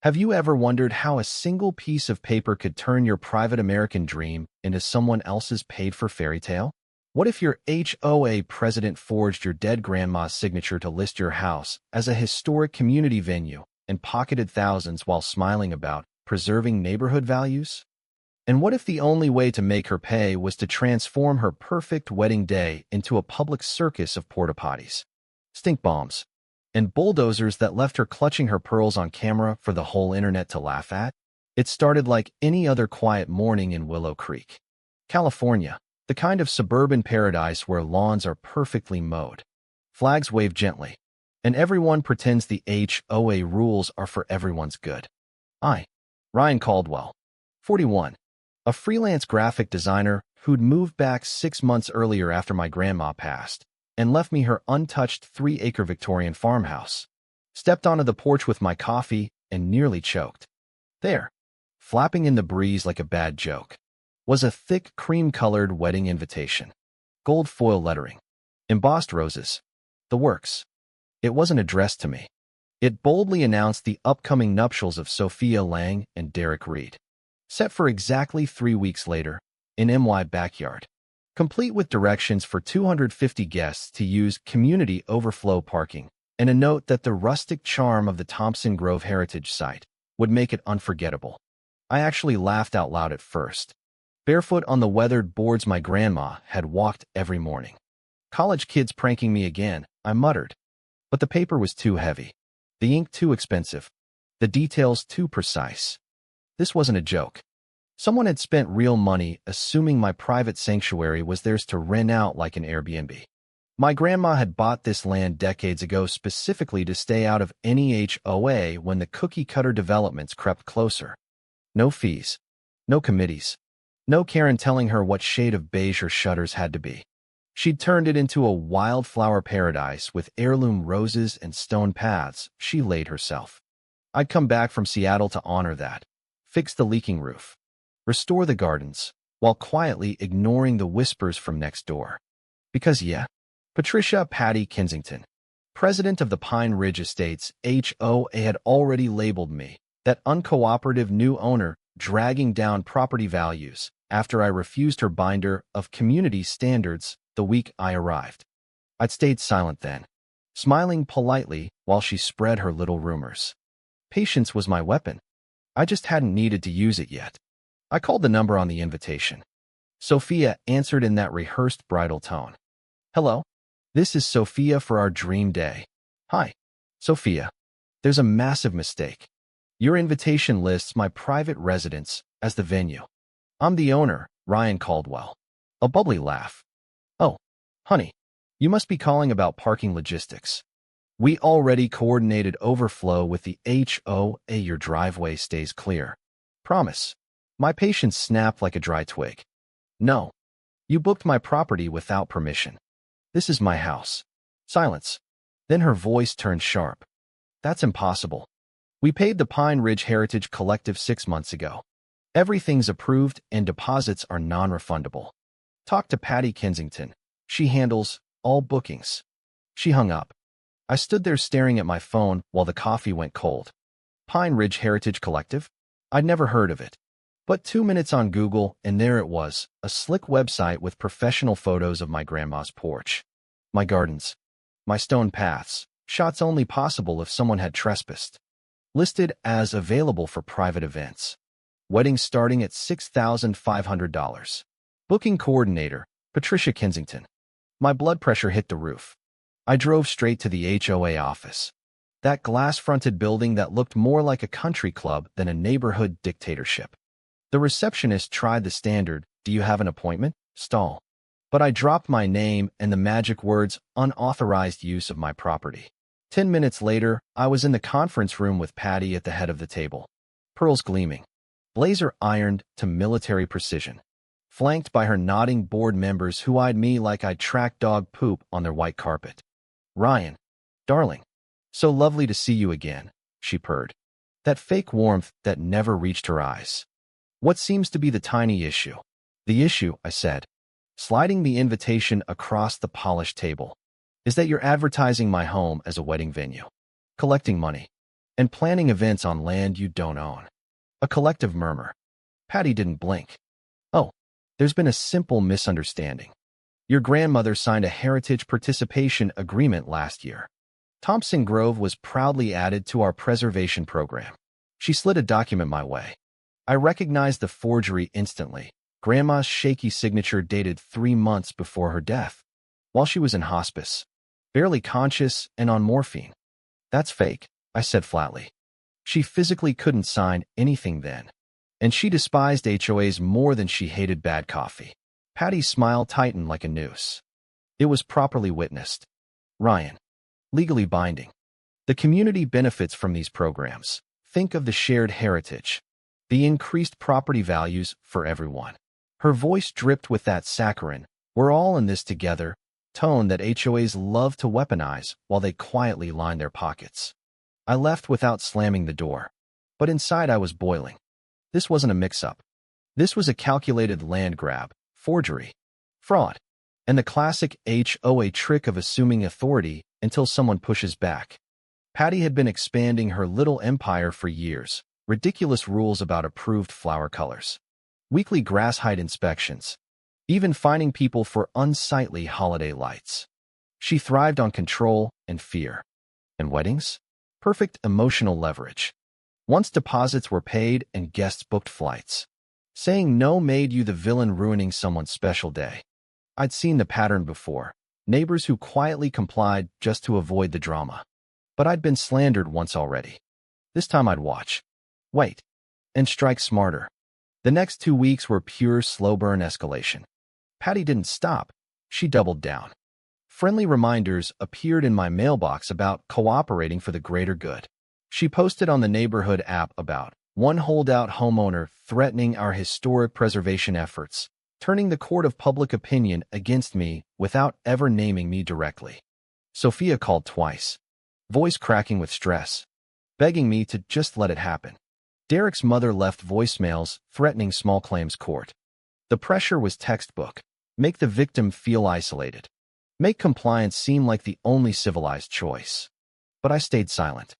Have you ever wondered how a single piece of paper could turn your private American dream into someone else's paid-for fairy tale? What if your HOA president forged your dead grandma's signature to list your house as a historic community venue and pocketed thousands while smiling about preserving neighborhood values? And what if the only way to make her pay was to transform her perfect wedding day into a public circus of porta potties, stink bombs, and bulldozers that left her clutching her pearls on camera for the whole internet to laugh at? It started like any other quiet morning in Willow Creek, California, the kind of suburban paradise where lawns are perfectly mowed, flags wave gently, and everyone pretends the HOA rules are for everyone's good. Ryan Caldwell, 41, a freelance graphic designer who'd moved back 6 months earlier after my grandma passed and left me her untouched 3-acre Victorian farmhouse, stepped onto the porch with my coffee and nearly choked. There, flapping in the breeze like a bad joke, was a thick cream-colored wedding invitation, gold foil lettering, embossed roses, the works. It wasn't addressed to me. It boldly announced the upcoming nuptials of Sophia Lang and Derek Reed, set for exactly 3 weeks later, in MY backyard, complete with directions for 250 guests to use community overflow parking and a note that the rustic charm of the Thompson Grove Heritage Site would make it unforgettable. I actually laughed out loud at first, barefoot on the weathered boards my grandma had walked every morning. College kids pranking me again, I muttered. But the paper was too heavy, the ink too expensive, the details too precise. This wasn't a joke. Someone had spent real money assuming my private sanctuary was theirs to rent out like an Airbnb. My grandma had bought this land decades ago specifically to stay out of any HOA when the cookie-cutter developments crept closer. No fees, no committees, no Karen telling her what shade of beige her shutters had to be. She'd turned it into a wildflower paradise with heirloom roses and stone paths she laid herself. I'd come back from Seattle to honor that, fix the leaking roof, restore the gardens, while quietly ignoring the whispers from next door. Because Patricia Patty Kensington, president of the Pine Ridge Estates HOA, had already labeled me that uncooperative new owner dragging down property values after I refused her binder of community standards the week I arrived. I'd stayed silent then, smiling politely while she spread her little rumors. Patience was my weapon. I just hadn't needed to use it yet. I called the number on the invitation. Sophia answered in that rehearsed bridal tone. Hello? This is Sophia for our dream day. Hi, Sophia. There's a massive mistake. Your invitation lists my private residence as the venue. I'm the owner, Ryan Caldwell. A bubbly laugh. Oh, honey, you must be calling about parking logistics. We already coordinated overflow with the HOA. Your driveway stays clear. Promise. My patience snapped like a dry twig. No. You booked my property without permission. This is my house. Silence. Then her voice turned sharp. That's impossible. We paid the Pine Ridge Heritage Collective 6 months ago. Everything's approved and deposits are non-refundable. Talk to Patty Kensington. She handles all bookings. She hung up. I stood there staring at my phone while the coffee went cold. Pine Ridge Heritage Collective? I'd never heard of it. But 2 minutes on Google, and there it was, a slick website with professional photos of my grandma's porch, my gardens, my stone paths, shots only possible if someone had trespassed. Listed as available for private events. Weddings starting at $6,500. Booking coordinator, Patricia Kensington. My blood pressure hit the roof. I drove straight to the HOA office. That glass-fronted building that looked more like a country club than a neighborhood dictatorship. The receptionist tried the standard, "Do you have an appointment?" stall. But I dropped my name and the magic words, "unauthorized use of my property." 10 minutes later, I was in the conference room with Patty at the head of the table. Pearls gleaming. Blazer ironed to military precision. Flanked by her nodding board members who eyed me like I'd tracked dog poop on their white carpet. "Ryan, darling, so lovely to see you again," she purred. That fake warmth that never reached her eyes. "What seems to be the tiny issue?" "The issue," I said, sliding the invitation across the polished table, "is that you're advertising my home as a wedding venue. Collecting money. and planning events on land you don't own. A collective murmur. Patty didn't blink. Oh, there's been a simple misunderstanding. Your grandmother signed a heritage participation agreement last year. Thompson Grove was proudly added to our preservation program. She slid a document my way. I recognized the forgery instantly. Grandma's shaky signature dated 3 months before her death, while she was in hospice, barely conscious and on morphine. That's fake, I said flatly. She physically couldn't sign anything then, and she despised HOAs more than she hated bad coffee. Patty's smile tightened like a noose. It was properly witnessed. Ryan. Legally binding. The community benefits from these programs. Think of the shared heritage, the increased property values for everyone. Her voice dripped with that saccharine, we're all in this together, tone that HOAs love to weaponize while they quietly line their pockets. I left without slamming the door, but inside I was boiling. This wasn't a mix-up. This was a calculated land grab, forgery, fraud, and the classic HOA trick of assuming authority until someone pushes back. Patty had been expanding her little empire for years. Ridiculous rules about approved flower colors, weekly grass height inspections, even fining people for unsightly holiday lights. She thrived on control and fear. And weddings? Perfect emotional leverage. Once deposits were paid and guests booked flights, saying no made you the villain ruining someone's special day. I'd seen the pattern before. Neighbors who quietly complied just to avoid the drama. But I'd been slandered once already. This time I'd watch, wait, and strike smarter. The next 2 weeks were pure slow-burn escalation. Patty didn't stop. She doubled down. Friendly reminders appeared in my mailbox about cooperating for the greater good. She posted on the neighborhood app about one holdout homeowner threatening our historic preservation efforts, turning the court of public opinion against me without ever naming me directly. Sophia called twice, voice cracking with stress, begging me to just let it happen. Derek's mother left voicemails threatening small claims court. The pressure was textbook. Make the victim feel isolated. Make compliance seem like the only civilized choice. But I stayed silent,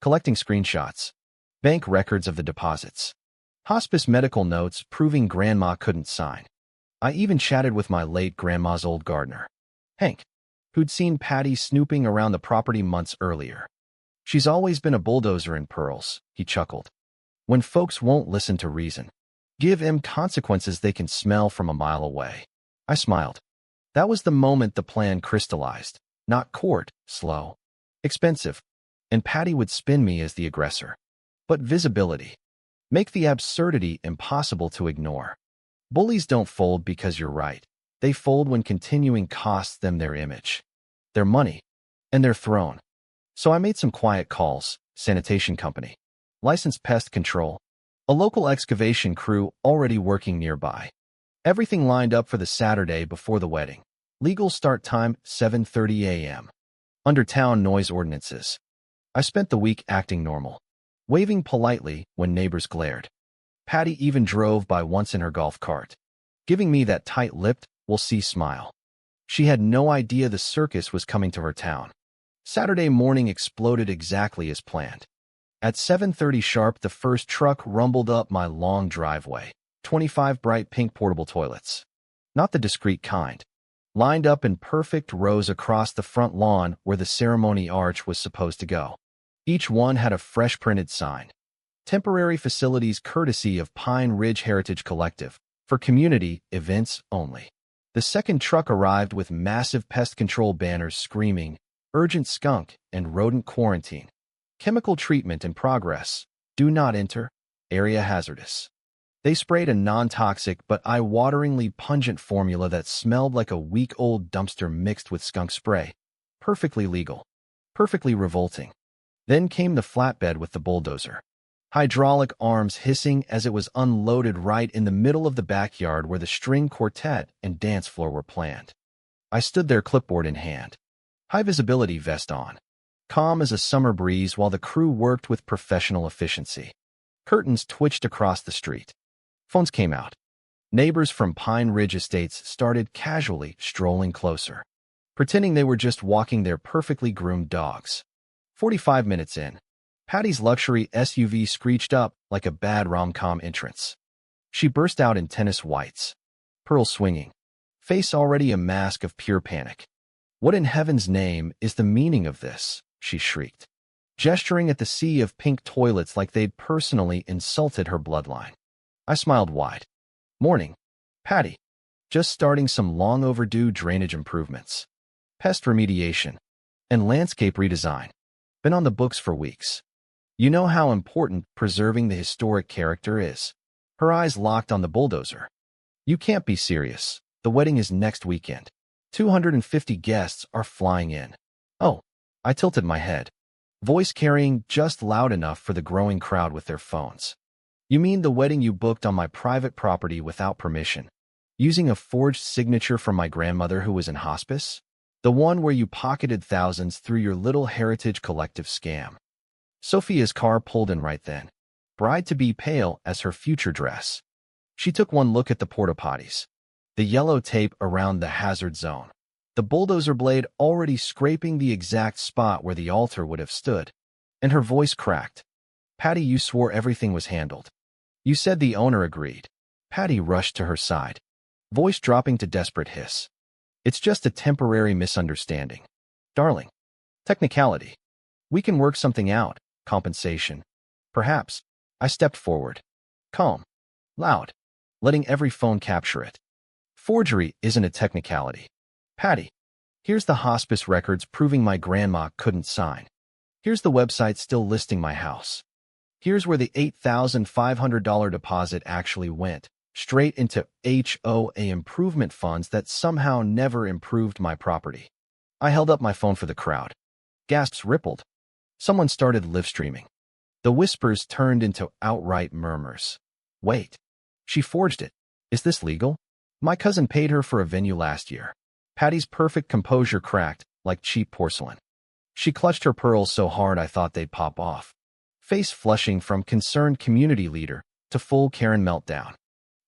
collecting screenshots, bank records of the deposits, hospice medical notes proving Grandma couldn't sign. I even chatted with my late grandma's old gardener, Hank, who'd seen Patty snooping around the property months earlier. She's always been a bulldozer in pearls, he chuckled. When folks won't listen to reason, give them consequences they can smell from a mile away. I smiled. That was the moment the plan crystallized. Not court, slow, expensive, and Patty would spin me as the aggressor. But visibility. Make the absurdity impossible to ignore. Bullies don't fold because you're right. They fold when continuing costs them their image, their money, and their throne. So I made some quiet calls, sanitation company, licensed pest control, a local excavation crew already working nearby. Everything lined up for the Saturday before the wedding. Legal start time, 7:30 a.m. Under town noise ordinances. I spent the week acting normal, waving politely when neighbors glared. Patty even drove by once in her golf cart, giving me that tight-lipped, we'll see smile. She had no idea the circus was coming to her town. Saturday morning exploded exactly as planned. At 7:30 sharp, the first truck rumbled up my long driveway. 25 bright pink portable toilets. Not the discreet kind. Lined up in perfect rows across the front lawn where the ceremony arch was supposed to go. Each one had a fresh printed sign. Temporary facilities courtesy of Pine Ridge Heritage Collective, for community events only. The second truck arrived with massive pest control banners screaming, urgent skunk and rodent quarantine. Chemical treatment in progress. Do not enter. Area hazardous. They sprayed a non-toxic but eye-wateringly pungent formula that smelled like a week-old dumpster mixed with skunk spray. Perfectly legal. Perfectly revolting. Then came the flatbed with the bulldozer. Hydraulic arms hissing as it was unloaded right in the middle of the backyard where the string quartet and dance floor were planned. I stood there, clipboard in hand, high-visibility vest on, calm as a summer breeze while the crew worked with professional efficiency. Curtains twitched across the street. Phones came out. Neighbors from Pine Ridge Estates started casually strolling closer, pretending they were just walking their perfectly groomed dogs. 45 minutes in, Patty's luxury SUV screeched up like a bad rom-com entrance. She burst out in tennis whites, pearls swinging, face already a mask of pure panic. "What in heaven's name is the meaning of this?" she shrieked, gesturing at the sea of pink toilets like they'd personally insulted her bloodline. I smiled wide. "Morning, Patty. Just starting some long overdue drainage improvements, pest remediation, and landscape redesign. Been on the books for weeks. You know how important preserving the historic character is." Her eyes locked on the bulldozer. "You can't be serious. The wedding is next weekend. 250 guests are flying in." "Oh." I tilted my head, voice carrying just loud enough for the growing crowd with their phones. "You mean the wedding you booked on my private property without permission, using a forged signature from my grandmother who was in hospice? The one where you pocketed thousands through your little heritage collective scam?" Sophia's car pulled in right then, bride-to-be pale as her future dress. She took one look at the porta-potties, the yellow tape around the hazard zone, the bulldozer blade already scraping the exact spot where the altar would have stood, and her voice cracked. "Patty, you swore everything was handled. You said the owner agreed." Patty rushed to her side, voice dropping to desperate hiss. "It's just a temporary misunderstanding. Darling. Technicality. We can work something out. Compensation. Perhaps." I stepped forward, calm, loud, letting every phone capture it. "Forgery isn't a technicality. Patty, here's the hospice records proving my grandma couldn't sign. Here's the website still listing my house. Here's where the $8,500 deposit actually went, straight into HOA improvement funds that somehow never improved my property." I held up my phone for the crowd. Gasps rippled. Someone started live streaming. The whispers turned into outright murmurs. "Wait. She forged it. Is this legal? My cousin paid her for a venue last year." Patty's perfect composure cracked like cheap porcelain. She clutched her pearls so hard I thought they'd pop off, face flushing from concerned community leader to full Karen meltdown.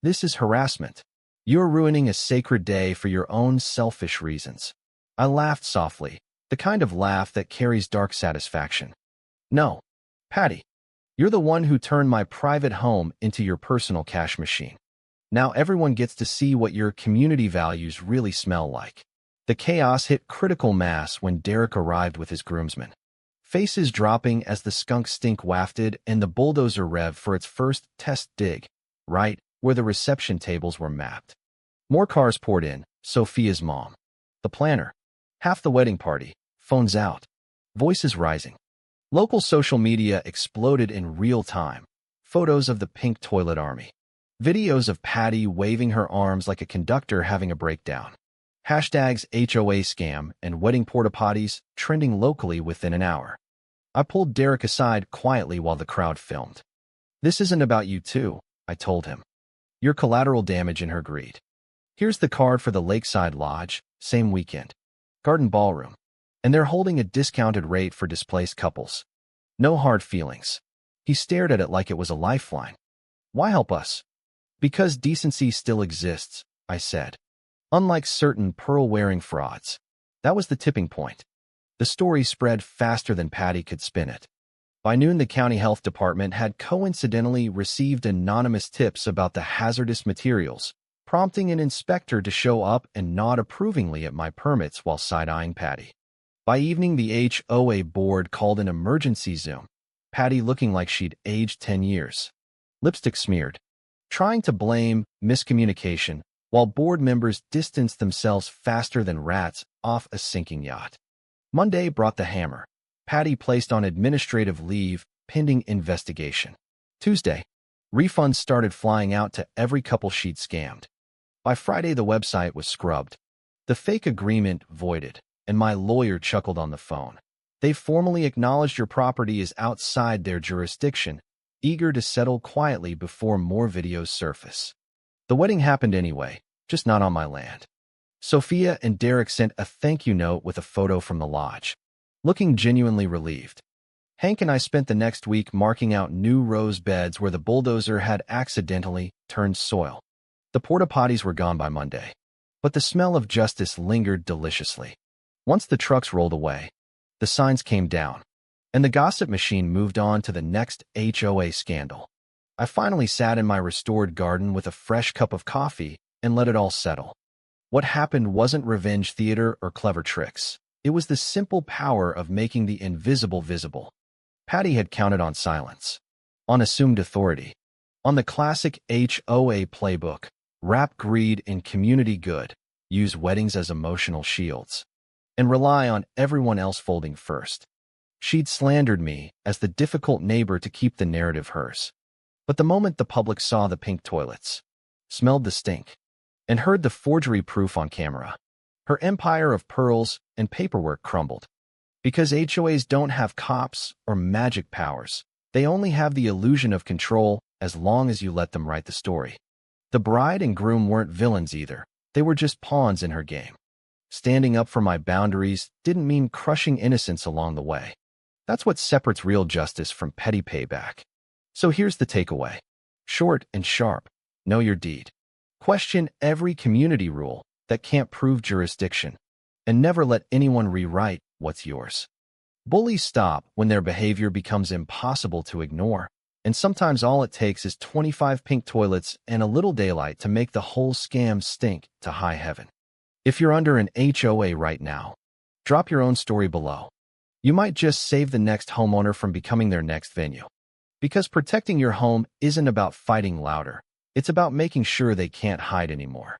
"This is harassment. You're ruining a sacred day for your own selfish reasons." I laughed softly, the kind of laugh that carries dark satisfaction. "No, Patty. You're the one who turned my private home into your personal cash machine. Now everyone gets to see what your community values really smell like." The chaos hit critical mass when Derek arrived with his groomsmen, faces dropping as the skunk stink wafted and the bulldozer revved for its first test dig, right where the reception tables were mapped. More cars poured in, Sophia's mom, the planner, half the wedding party, phones out, voices rising. Local social media exploded in real time. Photos of the pink toilet army. Videos of Patty waving her arms like a conductor having a breakdown. Hashtags HOA scam and wedding porta-potties trending locally within an hour. I pulled Derek aside quietly while the crowd filmed. "This isn't about you two," I told him. "You're collateral damage in her greed. Here's the card for the Lakeside Lodge, same weekend. Garden Ballroom. And they're holding a discounted rate for displaced couples. No hard feelings." He stared at it like it was a lifeline. "Why help us?" "Because decency still exists," I said. "Unlike certain pearl-wearing frauds." That was the tipping point. The story spread faster than Patty could spin it. By noon, the county health department had coincidentally received anonymous tips about the hazardous materials, prompting an inspector to show up and nod approvingly at my permits while side-eyeing Patty. By evening, the HOA board called an emergency Zoom, Patty looking like she'd aged 10 years. Lipstick smeared, trying to blame miscommunication, while board members distanced themselves faster than rats off a sinking yacht. Monday brought the hammer. Patty placed on administrative leave pending investigation. Tuesday, refunds started flying out to every couple she'd scammed. By Friday, the website was scrubbed, the fake agreement voided, and my lawyer chuckled on the phone. "They formally acknowledged your property is outside their jurisdiction, eager to settle quietly before more videos surface." The wedding happened anyway, just not on my land. Sophia and Derek sent a thank you note with a photo from the lodge, looking genuinely relieved. Hank and I spent the next week marking out new rose beds where the bulldozer had accidentally turned soil. The porta-potties were gone by Monday, but the smell of justice lingered deliciously. Once the trucks rolled away, the signs came down. And the gossip machine moved on to the next HOA scandal. I finally sat in my restored garden with a fresh cup of coffee and let it all settle. What happened wasn't revenge theater or clever tricks. It was the simple power of making the invisible visible. Patty had counted on silence, on assumed authority, on the classic HOA playbook: wrap greed in community good, use weddings as emotional shields, and rely on everyone else folding first. She'd slandered me as the difficult neighbor to keep the narrative hers. But the moment the public saw the pink toilets, smelled the stink, and heard the forgery proof on camera, her empire of pearls and paperwork crumbled. Because HOAs don't have cops or magic powers, they only have the illusion of control as long as you let them write the story. The bride and groom weren't villains either. They were just pawns in her game. Standing up for my boundaries didn't mean crushing innocence along the way. That's what separates real justice from petty payback. So here's the takeaway. Short and sharp. Know your deed. Question every community rule that can't prove jurisdiction. And never let anyone rewrite what's yours. Bullies stop when their behavior becomes impossible to ignore. And sometimes all it takes is 25 pink toilets and a little daylight to make the whole scam stink to high heaven. If you're under an HOA right now, drop your own story below. You might just save the next homeowner from becoming their next venue. Because protecting your home isn't about fighting louder. It's about making sure they can't hide anymore.